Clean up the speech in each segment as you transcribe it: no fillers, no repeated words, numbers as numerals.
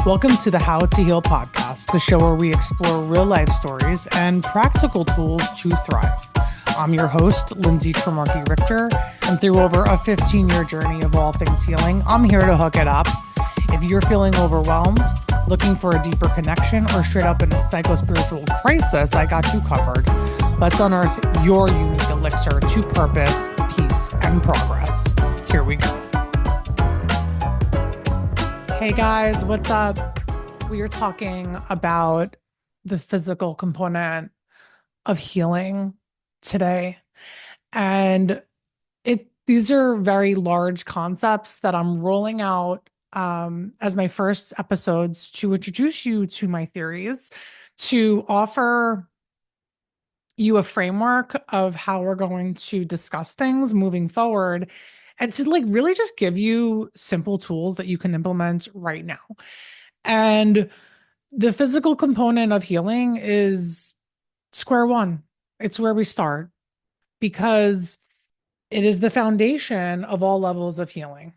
Welcome to the How to Heal podcast, the show where we explore real life stories and practical tools to thrive. I'm your host, Lindsay Tremarky Richter, and through over a 15-year journey of all things healing, I'm here to hook it up. If you're feeling overwhelmed, looking for a deeper connection, or straight up in a psycho-spiritual crisis, I got you covered. Let's unearth your unique elixir to purpose, peace, and progress. Here we go. Hey guys, what's up? We are talking about the physical component of healing today. And these are very large concepts that I'm rolling out as my first episodes to introduce you to my theories, to offer you a framework of how we're going to discuss things moving forward, and to really just give you simple tools that you can implement right now. And the physical component of healing is square one. It's where we start because it is the foundation of all levels of healing.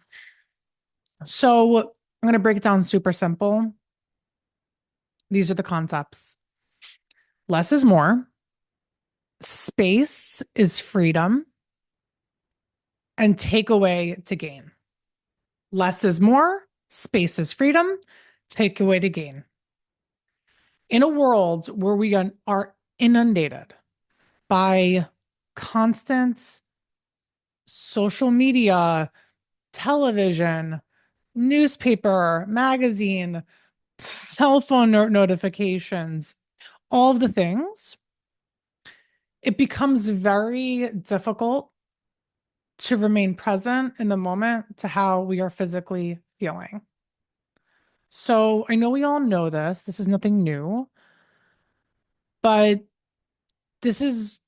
So I'm going to break it down super simple. These are the concepts. Less is more. Space is freedom. And take away to gain. Less is more. Space is freedom. Take away to gain. In a world where we are inundated by constant social media, television, newspaper, magazine, cell phone notifications, all of the things, it becomes very difficult to remain present in the moment to how we are physically feeling. So I know we all know this. This is nothing new, but this is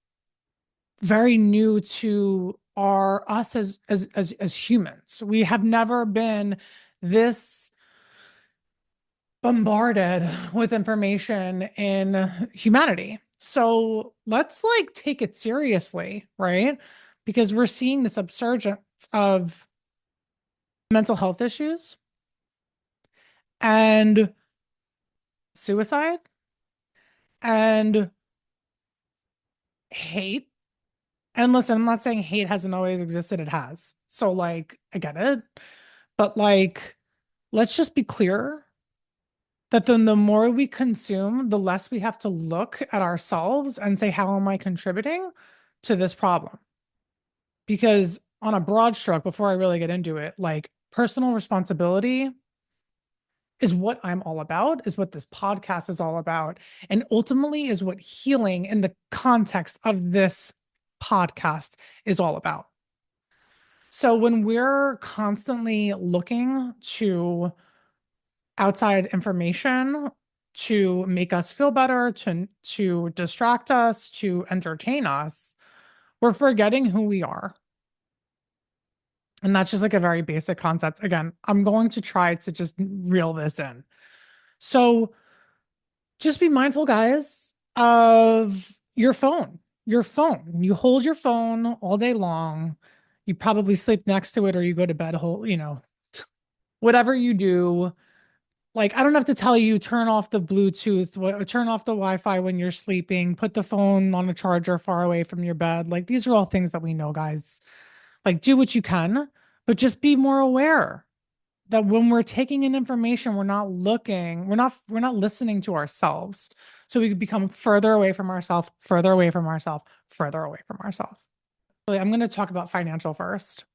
very new to us as humans. We have never been this bombarded with information in humanity. So let's take it seriously, right? Because we're seeing this upsurgence of mental health issues and suicide and hate. And listen, I'm not saying hate hasn't always existed. It has. So I get it. But let's just be clear that then the more we consume, the less we have to look at ourselves and say, how am I contributing to this problem? Because on a broad stroke, before I really get into it, personal responsibility is what I'm all about, is what this podcast is all about, and ultimately is what healing in the context of this podcast is all about. So when we're constantly looking to outside information to make us feel better, to distract us, to entertain us, we're forgetting who we are. And that's just a very basic concept. Again, I'm going to try to just reel this in. So just be mindful, guys, of your phone. Your phone. You hold your phone all day long. You probably sleep next to it or you go to bed, whatever you do. I don't have to tell you, turn off the Bluetooth, turn off the Wi-Fi when you're sleeping, put the phone on a charger far away from your bed. These are all things that we know, guys. Do what you can, but just be more aware that when we're taking in information, we're not listening to ourselves. So we become further away from ourselves, further away from ourselves, further away from ourselves. I'm going to talk about financial first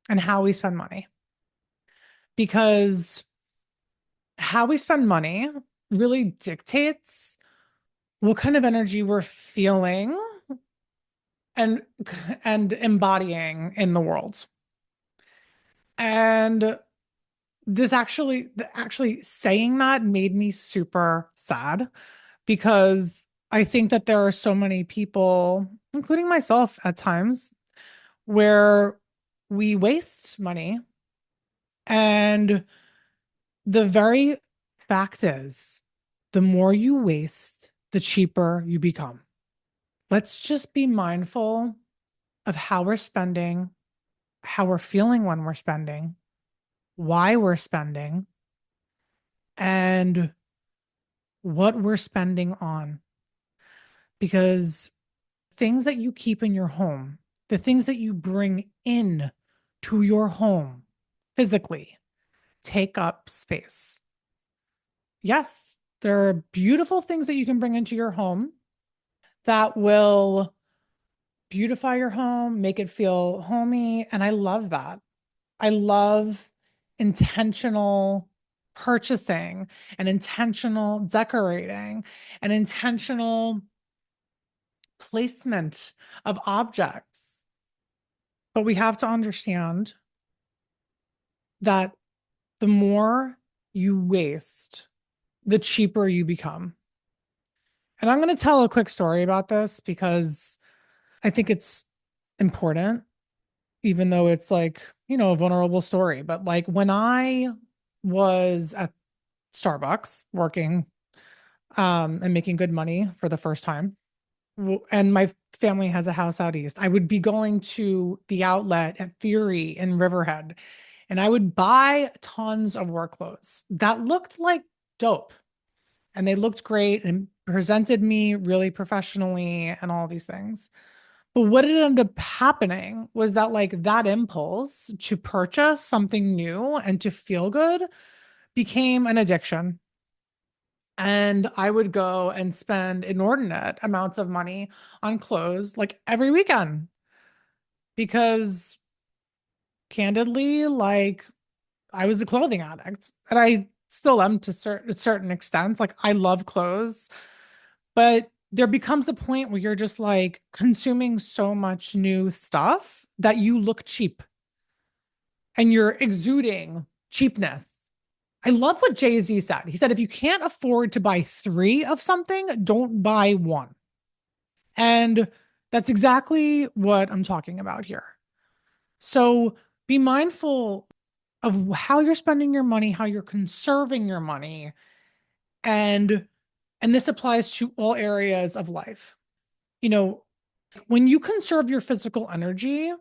and how we spend money, because how we spend money really dictates what kind of energy we're feeling and embodying in the world. And this actually saying that made me super sad, because I think that there are so many people, including myself at times, where we waste money. And the very fact is, the more you waste, the cheaper you become. Let's just be mindful of how we're spending, how we're feeling when we're spending, why we're spending, and what we're spending on. Because things that you keep in your home, the things that you bring in to your home physically, take up space. Yes, there are beautiful things that you can bring into your home that will beautify your home, make it feel homey. And I love that. I love intentional purchasing and intentional decorating and intentional placement of objects. But we have to understand that the more you waste, the cheaper you become. And I'm going to tell a quick story about this because I think it's important, even though it's like, a vulnerable story. But like when I was at Starbucks working and making good money for the first time, and my family has a house out east, I would be going to the outlet at Theory in Riverhead and I would buy tons of work clothes that looked like dope and they looked great and presented me really professionally and all these things. But what ended up happening was that like that impulse to purchase something new and to feel good became an addiction. And I would go and spend inordinate amounts of money on clothes like every weekend because candidly, like I was a clothing addict and I still am to a certain extent. Like I love clothes, but there becomes a point where you're just like consuming so much new stuff that you look cheap and you're exuding cheapness. I love what Jay-Z said. He said, if you can't afford to buy three of something, don't buy one. And that's exactly what I'm talking about here. So be mindful of how you're spending your money, how you're conserving your money, and this applies to all areas of life. You know, when you conserve your physical energy,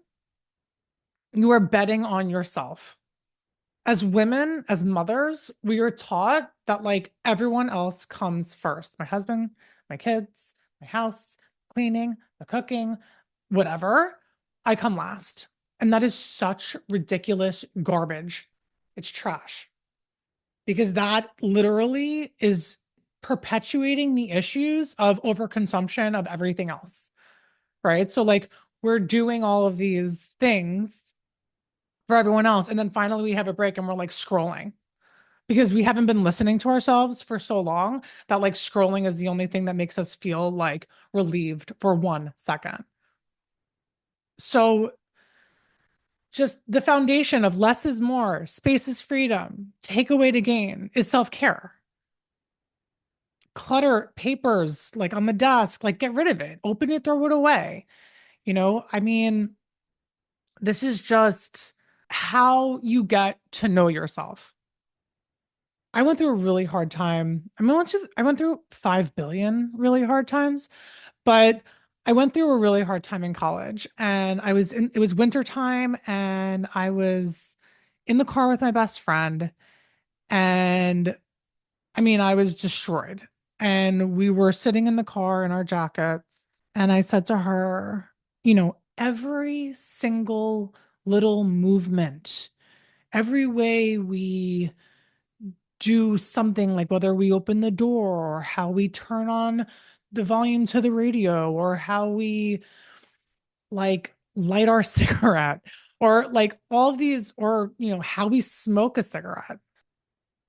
you are betting on yourself. As women, as mothers, we are taught that like everyone else comes first. My husband, my kids, my house, cleaning, the cooking, whatever. I come last. And that is such ridiculous garbage. It's trash because that literally is perpetuating the issues of overconsumption of everything else. Right. So, like, we're doing all of these things for everyone else. And then finally, we have a break and we're like scrolling because we haven't been listening to ourselves for so long that like scrolling is the only thing that makes us feel like relieved for 1 second. So, just the foundation of less is more, space is freedom, take away to gain is self care. Clutter papers like on the desk, like get rid of it, open it, throw it away. I mean, this is just how you get to know yourself. I went through a really hard time. I mean, I went through 5 billion really hard times, but I went through a really hard time in college and it was winter time and I was in the car with my best friend and I mean, I was destroyed. And we were sitting in the car in our jackets. And I said to her, every single little movement, every way we do something, like whether we open the door or how we turn on the volume to the radio or how we like light our cigarette or like all these, or, how we smoke a cigarette,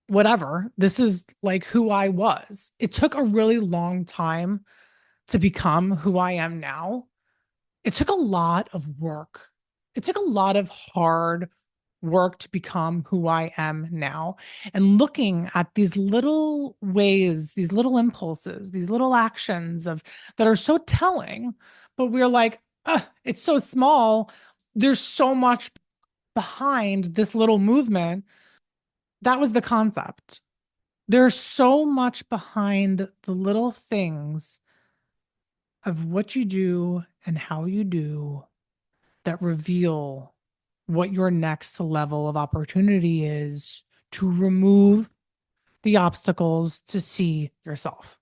whatever. This is like who I was. It took a really long time to become who I am now. It took a lot of work. It took a lot of hard work to become who I am now. And looking at these little ways, these little impulses, these little actions of that are so telling, but we're like, it's so small. There's so much behind this little movement. That was the concept. There's so much behind the little things of what you do and how you do that reveal what your next level of opportunity is to remove the obstacles to see yourself.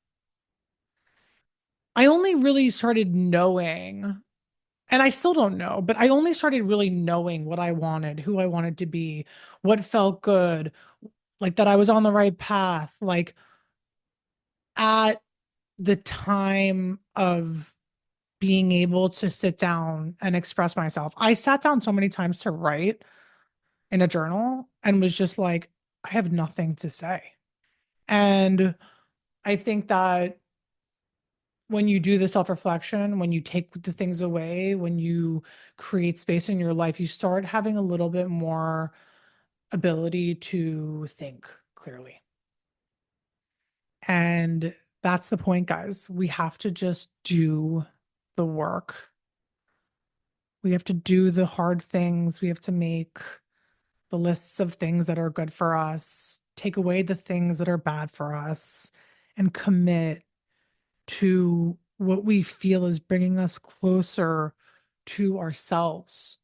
I only really started knowing, and I still don't know, but I only started really knowing what I wanted, who I wanted to be, what felt good, like that I was on the right path, like at the time of being able to sit down and express myself. I sat down so many times to write in a journal and was just like, I have nothing to say. And I think that when you do the self reflection, when you take the things away, when you create space in your life, you start having a little bit more ability to think clearly. And that's the point, guys. We have to just do the work. We have to do the hard things. We have to make the lists of things that are good for us, take away the things that are bad for us, and commit to what we feel is bringing us closer to ourselves,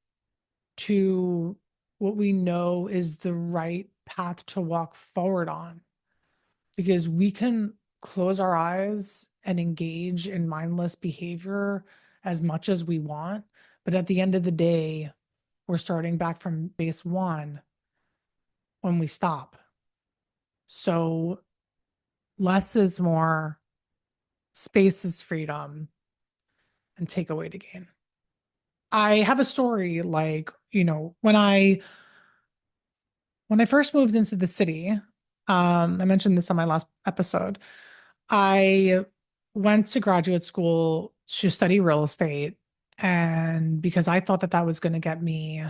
to what we know is the right path to walk forward on. Because we can close our eyes and engage in mindless behavior as much as we want. But at the end of the day, we're starting back from base one when we stop. So less is more, space is freedom, and take away to gain. I have a story like, when I first moved into the city, I mentioned this on my last episode. I went to graduate school to study real estate, and because I thought that that was going to get me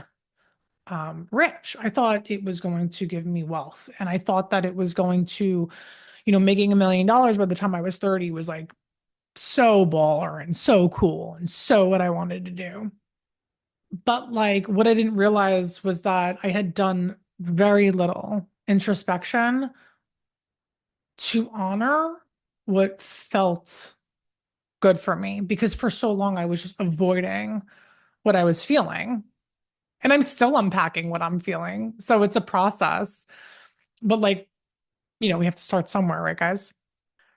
rich, I thought it was going to give me wealth, and I thought that it was going to, making $1 million by the time I was 30 was like so baller and so cool and so what I wanted to do. But like what I didn't realize was that I had done very little introspection to honor what felt good for me because for so long I was just avoiding what I was feeling. And I'm still unpacking what I'm feeling. So it's a process. But like, we have to start somewhere, right, guys?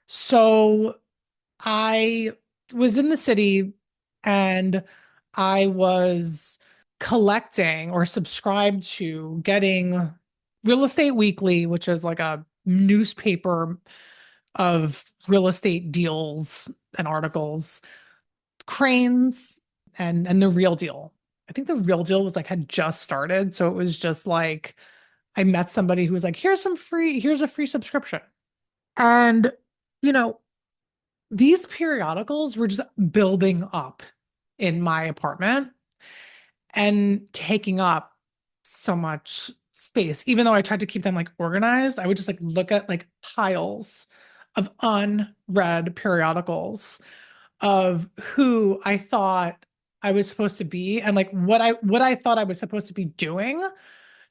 So I was in the city and I was collecting or subscribed to getting Real Estate Weekly, which is like a newspaper of real estate deals and articles, Cranes, and the Real Deal. I think the Real Deal was like had just started, so it was just like I met somebody who was like, here's a free subscription." And you know, these periodicals were just building up in my apartment and taking up so much space. Even though I tried to keep them like organized, I would just like look at like piles of unread periodicals of who I thought I was supposed to be and like what I thought I was supposed to be doing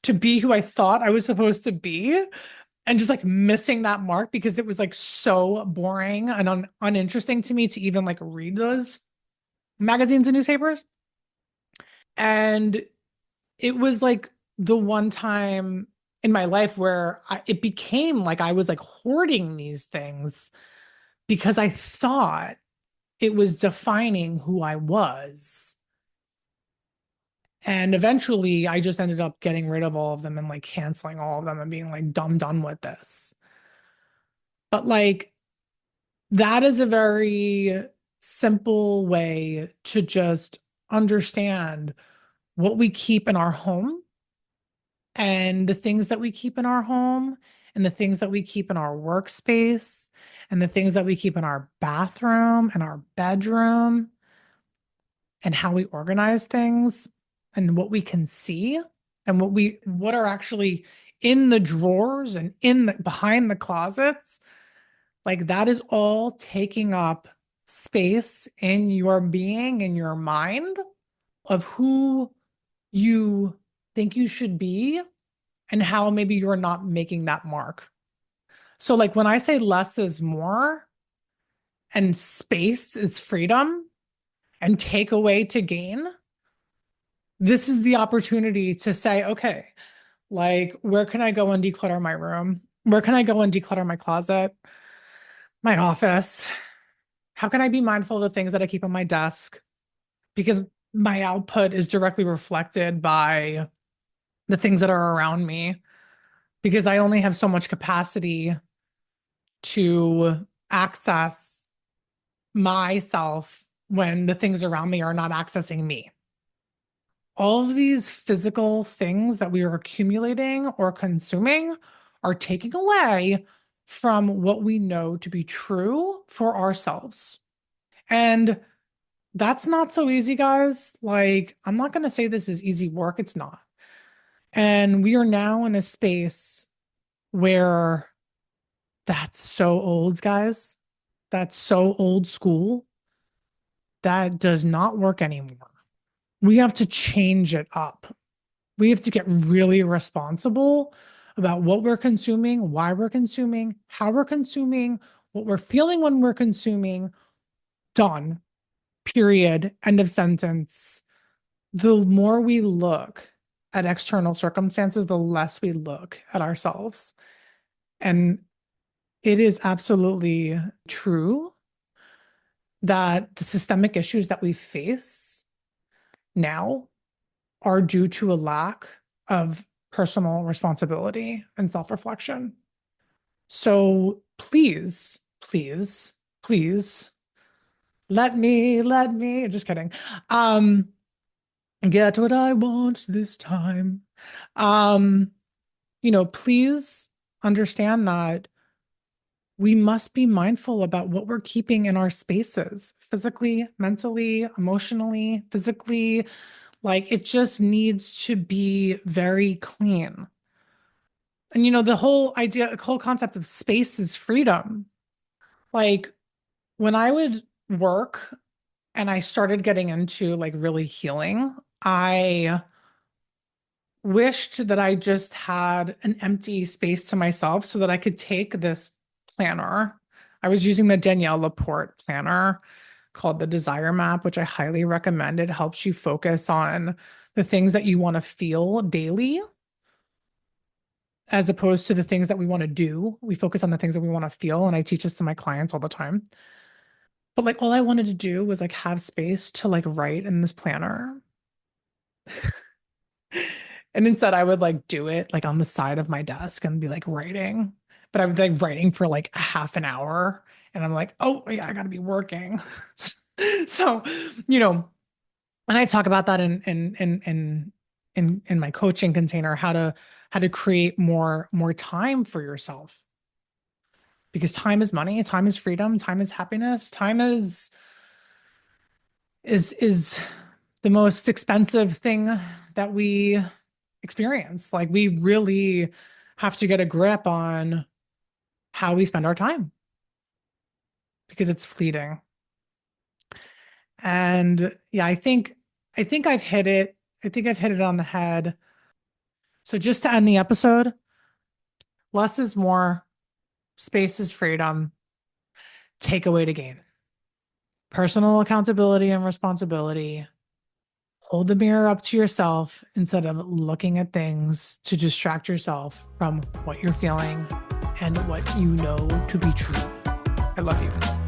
to be who I thought I was supposed to be and just like missing that mark because it was like so boring and uninteresting to me to even like read those magazines and newspapers. And it was like the one time in my life where it became like I was like hoarding these things because I thought it was defining who I was. And eventually I just ended up getting rid of all of them and like canceling all of them and being like, I'm done with this. But like, that is a very simple way to just understand what we keep in our home and the things that we keep in our home and the things that we keep in our workspace and the things that we keep in our bathroom and our bedroom and how we organize things and what we can see and what are actually in the drawers and in the behind the closets. Like that is all taking up space in your being, in your mind of who you think you should be and how maybe you're not making that mark. So, like when I say less is more and space is freedom and take away to gain, this is the opportunity to say, okay, like where can I go and declutter my room? Where can I go and declutter my closet, my office? How can I be mindful of the things that I keep on my desk? Because my output is directly reflected by the things that are around me, because I only have so much capacity to access myself when the things around me are not accessing me. All of these physical things that we are accumulating or consuming are taking away from what we know to be true for ourselves. And that's not so easy, guys. Like, I'm not going to say this is easy work. It's not. And we are now in a space where that's so old, guys. That's so old school. That does not work anymore. We have to change it up. We have to get really responsible about what we're consuming, why we're consuming, how we're consuming, what we're feeling when we're consuming. Done. Period. End of sentence. The more we look at external circumstances, the less we look at ourselves. And it is absolutely true that the systemic issues that we face now are due to a lack of personal responsibility and self-reflection. So please, please, please let me, just kidding. Um, get what I want this time. Um, please understand that we must be mindful about what we're keeping in our spaces, physically, mentally, emotionally, physically. Like, it just needs to be very clean. And the whole idea, the whole concept of space is freedom. Like, when I would work and I started getting into like really healing, I wished that I just had an empty space to myself so that I could take this planner. I was using the Danielle Laporte planner called the Desire Map, which I highly recommend. It helps you focus on the things that you want to feel daily as opposed to the things that we want to do. We focus on the things that we want to feel. And I teach this to my clients all the time. But like all I wanted to do was like have space to like write in this planner. And instead I would like do it like on the side of my desk and be like writing. But I would like writing for like a half an hour. And I'm like, oh yeah, I gotta be working. So, you know, and I talk about that in my coaching container, how to create more time for yourself. Because time is money, time is freedom, time is happiness, time is the most expensive thing that we experience. Like, we really have to get a grip on how we spend our time because it's fleeting. And yeah, I think I've hit it. I think I've hit it on the head. So just to end the episode, less is more, space is freedom, takeaway to gain. Personal accountability and responsibility. Hold the mirror up to yourself instead of looking at things to distract yourself from what you're feeling and what you know to be true. I love you.